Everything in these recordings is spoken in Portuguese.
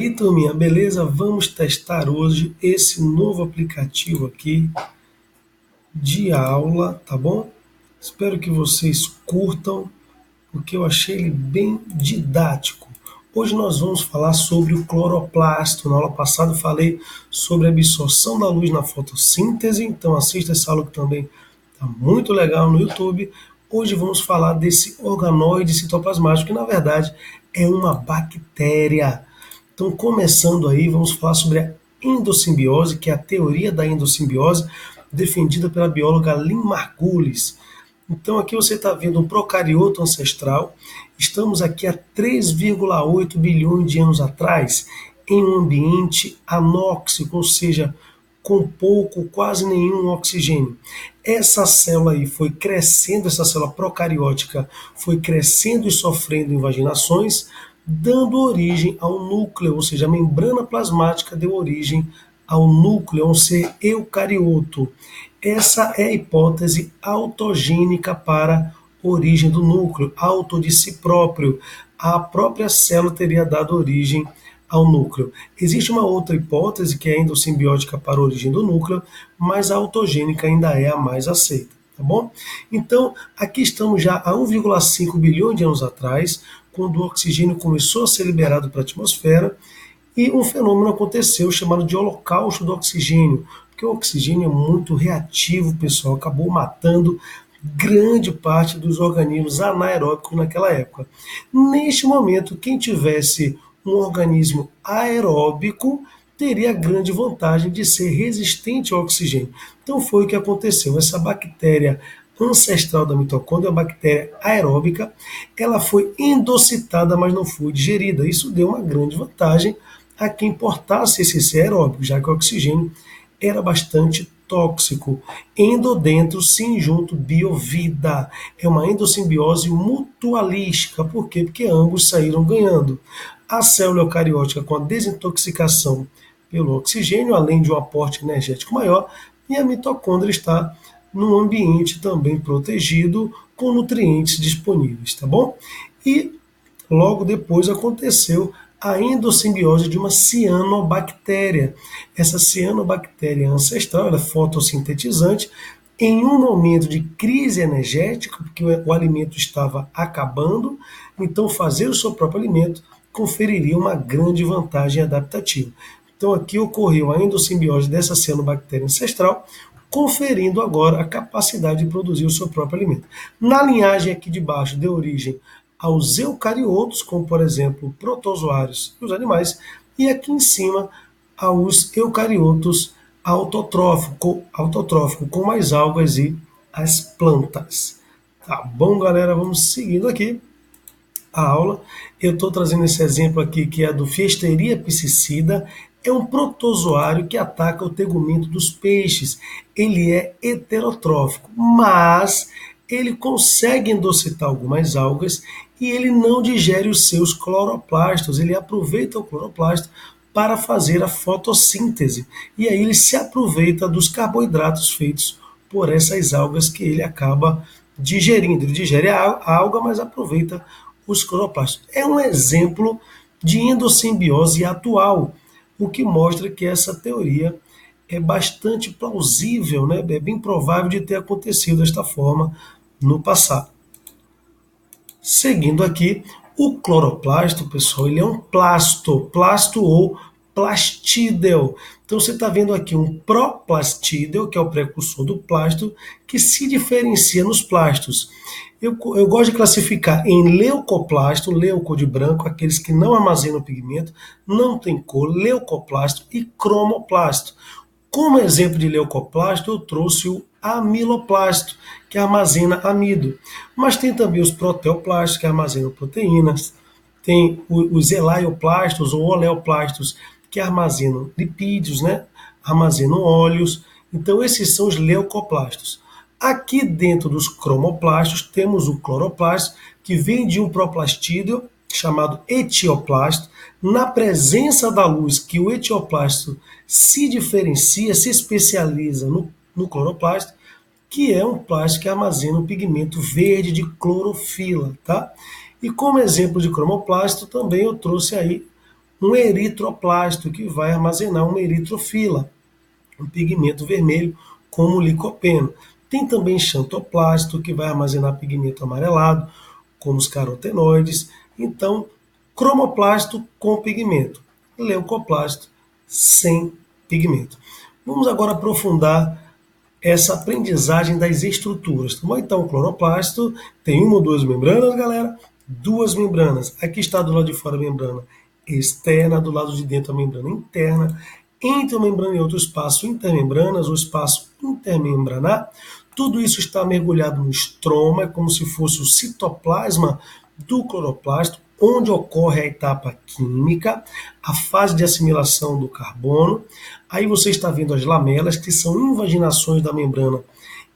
E aí, turminha, beleza? Vamos testar hoje esse novo aplicativo aqui de aula, tá bom? Espero que vocês curtam, porque eu achei ele bem didático. Hoje nós vamos falar sobre o cloroplasto. Na aula passada eu falei sobre a absorção da luz na fotossíntese, então assista essa aula que também está muito legal no YouTube. Hoje vamos falar desse organoide citoplasmático, que na verdade é uma bactéria. Então, começando aí, vamos falar sobre a endossimbiose, que é a teoria da endossimbiose defendida pela bióloga Lynn Margulis. Então, aqui você está vendo um procarioto ancestral. Estamos aqui há 3,8 bilhões de anos atrás, em um ambiente anóxico, ou seja, com pouco, quase nenhum oxigênio. Essa célula aí foi crescendo, essa célula procariótica foi crescendo e sofrendo invaginações, dando origem ao núcleo, ou seja, a membrana plasmática deu origem ao núcleo, a um ser eucarioto. Essa é a hipótese autogênica para a origem do núcleo, auto de si próprio. A própria célula teria dado origem ao núcleo. Existe uma outra hipótese que é endossimbiótica para a origem do núcleo, mas a autogênica ainda é a mais aceita, tá bom? Então, aqui estamos já há 1,5 bilhão de anos atrás, quando o oxigênio começou a ser liberado para a atmosfera, e um fenômeno aconteceu chamado de holocausto do oxigênio, porque o oxigênio é muito reativo, pessoal, acabou matando grande parte dos organismos anaeróbicos naquela época. Neste momento, quem tivesse um organismo aeróbico teria a grande vantagem de ser resistente ao oxigênio. Então foi o que aconteceu. Essa bactéria ancestral da mitocôndria, a bactéria aeróbica, ela foi endocitada, mas não foi digerida. Isso deu uma grande vantagem a quem portasse esse ser aeróbico, já que o oxigênio era bastante tóxico. Endodentro, sim, junto, biovida. É uma endossimbiose mutualística. Por quê? Porque ambos saíram ganhando. A célula eucariótica com a desintoxicação pelo oxigênio, além de um aporte energético maior, e a mitocôndria está num ambiente também protegido com nutrientes disponíveis, tá bom? E logo depois aconteceu a endossimbiose de uma cianobactéria. Essa cianobactéria ancestral, ela é fotossintetizante, em um momento de crise energética, porque o alimento estava acabando, então fazer o seu próprio alimento conferiria uma grande vantagem adaptativa. Então aqui ocorreu a endossimbiose dessa cianobactéria ancestral, conferindo agora a capacidade de produzir o seu próprio alimento. Na linhagem aqui de baixo deu origem aos eucariotos, como por exemplo protozoários e os animais, e aqui em cima aos eucariotos autotrófico, como as algas e as plantas. Tá bom, galera? Vamos seguindo aqui a aula. Eu estou trazendo esse exemplo aqui que é do Fiesteria piscicida. É um protozoário que ataca o tegumento dos peixes. Ele é heterotrófico, mas ele consegue endocitar algumas algas e ele não digere os seus cloroplastos. Ele aproveita o cloroplasto para fazer a fotossíntese. E aí ele se aproveita dos carboidratos feitos por essas algas que ele acaba digerindo. Ele digere a alga, mas aproveita os cloroplastos. É um exemplo de endossimbiose atual, o que mostra que essa teoria é bastante plausível, né? É bem provável de ter acontecido desta forma no passado. Seguindo aqui, o cloroplasto, pessoal, ele é um plasto ou plastídeo. Então você está vendo aqui um proplastídeo, que é o precursor do plasto, que se diferencia nos plastos. Eu gosto de classificar em leucoplasto, leuco de branco, aqueles que não armazenam pigmento, não tem cor, leucoplasto e cromoplasto. Como exemplo de leucoplasto, eu trouxe o amiloplasto, que armazena amido. Mas tem também os proteoplastos, que armazenam proteínas. Tem os elaioplastos ou oleoplastos, que armazenam lipídios, né? Armazenam óleos. Então, esses são os leucoplastos. Aqui dentro dos cromoplastos, temos o cloroplasto, que vem de um proplastídeo chamado etioplasto. Na presença da luz, que o etioplasto se diferencia, se especializa no cloroplasto, que é um plástico que armazena um pigmento verde de clorofila, tá? E como exemplo de cromoplasto, também eu trouxe aí um eritroplasto, que vai armazenar uma eritrofila, um pigmento vermelho, como o licopeno. Tem também xantoplasto, que vai armazenar pigmento amarelado, como os carotenoides. Então, cromoplasto com pigmento, leucoplasto sem pigmento. Vamos agora aprofundar essa aprendizagem das estruturas. Então, o cloroplasto tem uma ou duas membranas, galera? Duas membranas. Aqui está do lado de fora a membrana externa, do lado de dentro a membrana interna. Entre uma membrana e outra, o espaço intermembranas, o espaço intermembranar. Tudo isso está mergulhado no estroma, é como se fosse o citoplasma do cloroplasto, onde ocorre a etapa química, a fase de assimilação do carbono. Aí você está vendo as lamelas, que são invaginações da membrana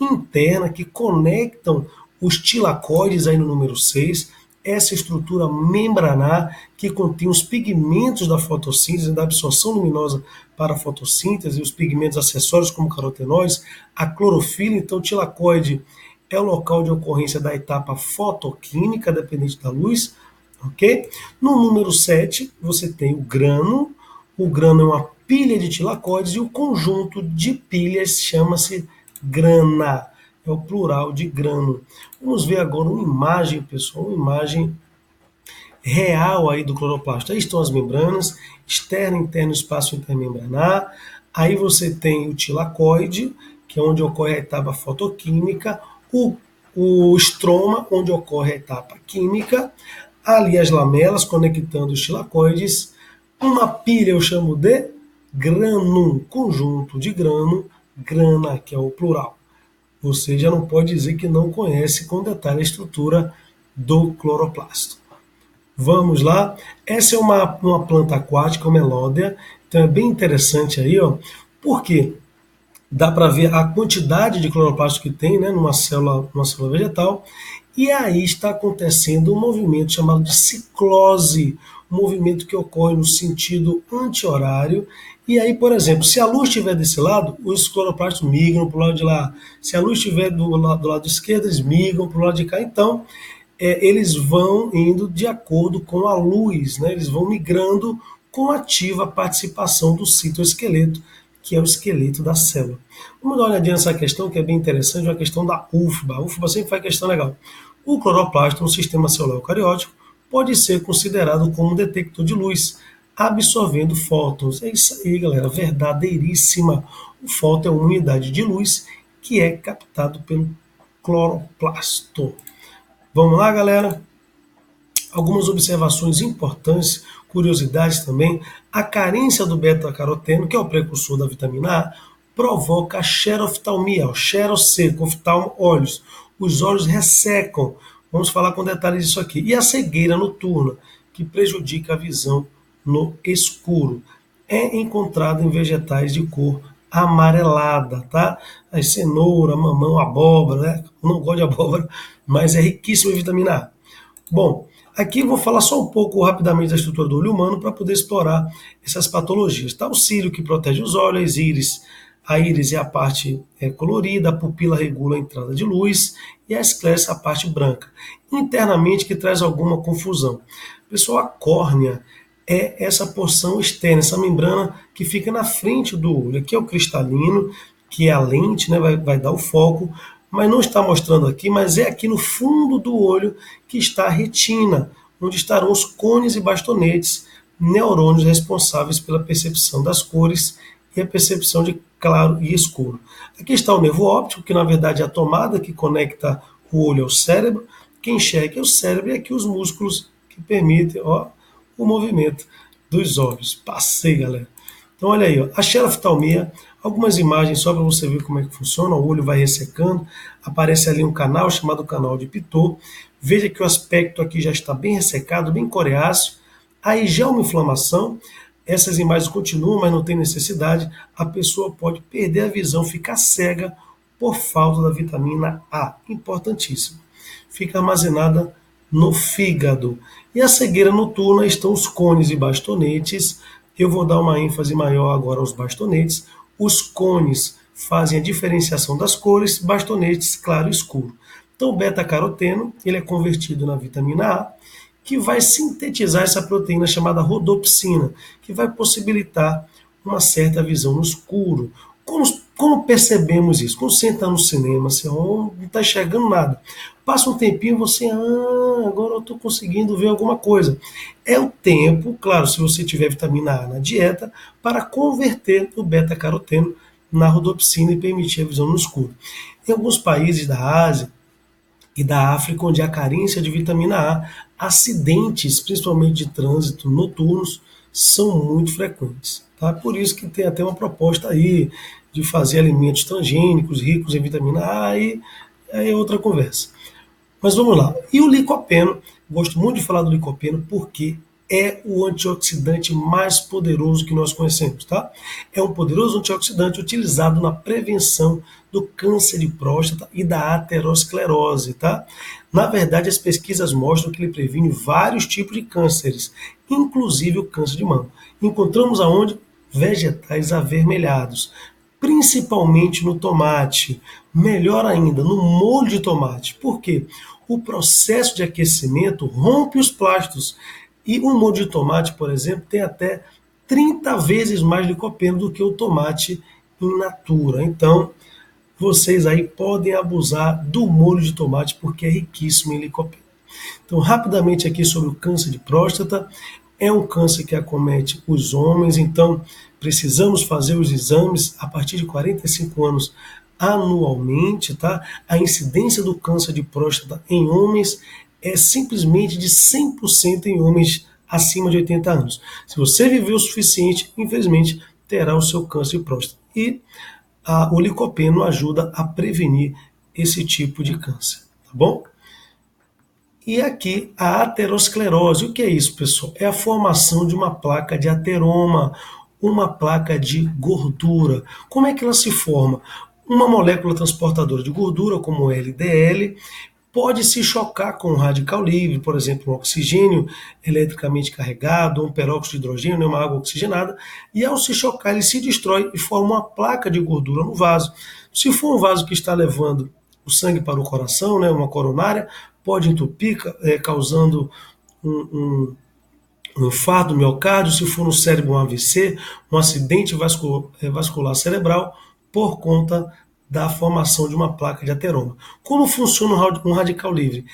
interna, que conectam os tilacoides, aí no número 6, essa estrutura membranar que contém os pigmentos da fotossíntese, da absorção luminosa para a fotossíntese, os pigmentos acessórios como carotenoides, a clorofila. Então, o tilacoide é o local de ocorrência da etapa fotoquímica, dependente da luz, ok? No número 7, você tem o grano é uma pilha de tilacoides, e o conjunto de pilhas chama-se grana, é o plural de grano. Vamos ver agora uma imagem, pessoal, uma imagem real aí do cloroplasto. Aí estão as membranas, externo, interno, espaço intermembranar. Aí você tem o tilacoide, que é onde ocorre a etapa fotoquímica, o estroma, onde ocorre a etapa química, ali as lamelas conectando os tilacoides, uma pilha eu chamo de granum, conjunto de grano, grana, que é o plural. Você já não pode dizer que não conhece com detalhe a estrutura do cloroplasto. Vamos lá. Essa é uma planta aquática, uma melódia. Então é bem interessante aí, ó, porque dá para ver a quantidade de cloroplasto que tem, né, numa célula vegetal. E aí está acontecendo um movimento chamado de ciclose, um movimento que ocorre no sentido anti-horário. E aí, por exemplo, se a luz estiver desse lado, os cloroplastos migram para o lado de lá. Se a luz estiver do lado esquerdo, eles migram para o lado de cá. Então, eles vão indo de acordo com a luz, né? Eles vão migrando com ativa participação do citoesqueleto, que é o esqueleto da célula. Vamos dar uma olhadinha nessa questão, que é bem interessante, uma questão da UFBA. A UFBA sempre faz questão legal. O cloroplasto, no sistema celular eucariótico, pode ser considerado como um detector de luz, absorvendo fótons. É isso aí, galera, verdadeiríssima. O fóton é uma unidade de luz que é captado pelo cloroplasto. Vamos lá, galera? Algumas observações importantes, curiosidades também. A carência do beta-caroteno, que é o precursor da vitamina A, provoca a xeroftalmia, o xeroseco, oftalmo, olhos. Os olhos ressecam. Vamos falar com detalhes disso aqui. E a cegueira noturna, que prejudica a visão no escuro. É encontrada em vegetais de cor amarelada, tá? A cenoura, mamão, abóbora, né? Não gosto de abóbora, mas é riquíssimo em vitamina A. Bom, aqui eu vou falar só um pouco rapidamente da estrutura do olho humano para poder explorar essas patologias. Tá? O cílio, que protege os olhos, a íris é a parte colorida, a pupila regula a entrada de luz e a esclera a parte branca. Internamente, que traz alguma confusão. Pessoal, a córnea é essa porção externa, essa membrana que fica na frente do olho. Aqui é o cristalino, que é a lente, né, vai dar o foco, mas não está mostrando aqui, mas é aqui no fundo do olho que está a retina, onde estarão os cones e bastonetes, neurônios responsáveis pela percepção das cores e a percepção de claro e escuro. Aqui está o nervo óptico, que na verdade é a tomada que conecta o olho ao cérebro. Quem enxerga é o cérebro, e aqui os músculos que permitem, ó, o movimento dos olhos. Passei, galera. Então, olha aí, ó, a xeroftalmia, algumas imagens só para você ver como é que funciona. O olho vai ressecando, aparece ali um canal chamado canal de Pitot. Veja que o aspecto aqui já está bem ressecado, bem coriáceo. Aí já uma inflamação. Essas imagens continuam, mas não tem necessidade. A pessoa pode perder a visão, ficar cega por falta da vitamina A. Importantíssimo. Fica armazenada no fígado. E a cegueira noturna estão os cones e bastonetes. Eu vou dar uma ênfase maior agora aos bastonetes. Os cones fazem a diferenciação das cores, bastonetes claro e escuro. Então o beta-caroteno ele é convertido na vitamina A que vai sintetizar essa proteína chamada rodopsina, que vai possibilitar uma certa visão no escuro. Como percebemos isso? Quando você entra no cinema, você não está enxergando nada. Passa um tempinho, você, agora eu estou conseguindo ver alguma coisa. É o tempo, claro, se você tiver vitamina A na dieta, para converter o beta-caroteno na rodopsina e permitir a visão no escuro. Em alguns países da Ásia e da África, onde há carência de vitamina A, acidentes, principalmente de trânsito noturnos, são muito frequentes. Tá? Por isso que tem até uma proposta aí de fazer alimentos transgênicos, ricos em vitamina A, e aí é outra conversa. Mas vamos lá. E o licopeno, gosto muito de falar do licopeno porque é o antioxidante mais poderoso que nós conhecemos, tá? É um poderoso antioxidante utilizado na prevenção do câncer de próstata e da aterosclerose, tá? Na verdade, as pesquisas mostram que ele previne vários tipos de cânceres, inclusive o câncer de mama. Encontramos aonde? Vegetais avermelhados, principalmente no tomate, melhor ainda, no molho de tomate. Por quê? O processo de aquecimento rompe os plásticos. E um molho de tomate, por exemplo, tem até 30 vezes mais licopeno do que o tomate in natura. Então, vocês aí podem abusar do molho de tomate porque é riquíssimo em licopeno. Então, rapidamente aqui sobre o câncer de próstata. É um câncer que acomete os homens, então precisamos fazer os exames a partir de 45 anos anualmente, tá? A incidência do câncer de próstata em homens é simplesmente de 100% em homens acima de 80 anos. Se você viver o suficiente, infelizmente, terá o seu câncer de próstata. E o licopeno ajuda a prevenir esse tipo de câncer, tá bom? E aqui a aterosclerose. O que é isso, pessoal? É a formação de uma placa de ateroma, uma placa de gordura. Como é que ela se forma? Uma molécula transportadora de gordura, como o LDL, pode se chocar com um radical livre, por exemplo, um oxigênio eletricamente carregado, um peróxido de hidrogênio, uma água oxigenada, e ao se chocar ele se destrói e forma uma placa de gordura no vaso. Se for um vaso que está levando o sangue para o coração, uma coronária, pode entupir, causando um infarto do miocárdio, se for no cérebro um AVC, um acidente vascular cerebral, por conta da formação de uma placa de ateroma. Como funciona um radical livre?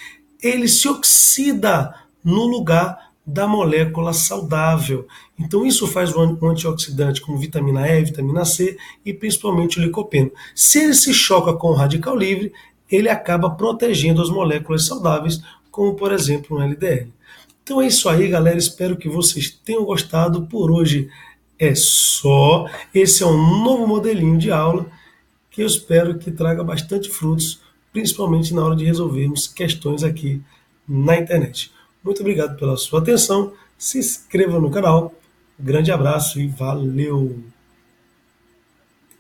Ele se oxida no lugar da molécula saudável. Então isso faz um antioxidante como vitamina E, vitamina C e principalmente o licopeno. Se ele se choca com o radical livre, ele acaba protegendo as moléculas saudáveis, como por exemplo um LDL. Então é isso aí, galera. Espero que vocês tenham gostado. Por hoje é só. Esse é um novo modelinho de aula que eu espero que traga bastante frutos, principalmente na hora de resolvermos questões aqui na internet. Muito obrigado pela sua atenção. Se inscreva no canal. Um grande abraço e valeu!